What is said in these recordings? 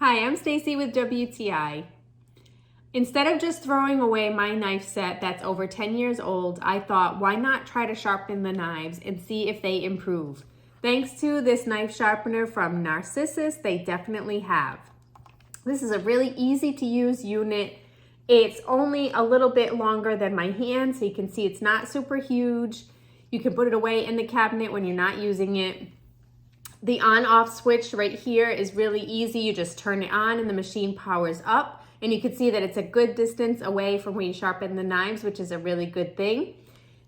Hi, I'm Stacy with WTI. Instead of just throwing away my knife set that's over 10 years old, I thought, why not try to sharpen the knives and see if they improve? Thanks to this knife sharpener from Narcissus, they definitely have. This is a really easy to use unit. It's only a little bit longer than my hand, so you can see it's not super huge. You can put it away in the cabinet when you're not using it. The on-off switch right here is really easy. You just turn it on and the machine powers up. And you can see that it's a good distance away from where you sharpen the knives, which is a really good thing.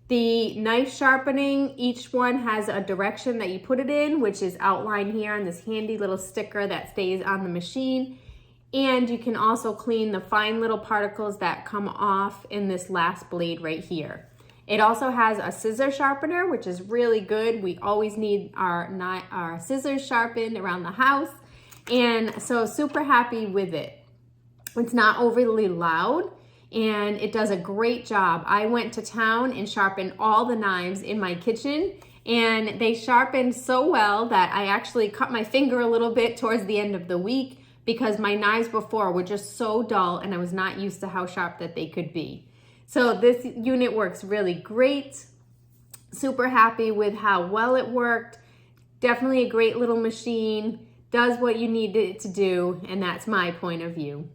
The knife sharpening, each one has a direction that you put it in, which is outlined here on this handy little sticker that stays on the machine. And you can also clean the fine little particles that come off in this last blade right here. It also has a scissor sharpener, which is really good. We always need our scissors sharpened around the house. And so super happy with it. It's not overly loud and it does a great job. I went to town and sharpened all the knives in my kitchen and they sharpened so well that I actually cut my finger a little bit towards the end of the week because my knives before were just so dull and I was not used to how sharp that they could be. So this unit works really great. Super happy with how well it worked. Definitely a great little machine. Does what you need it to do, and that's my point of view.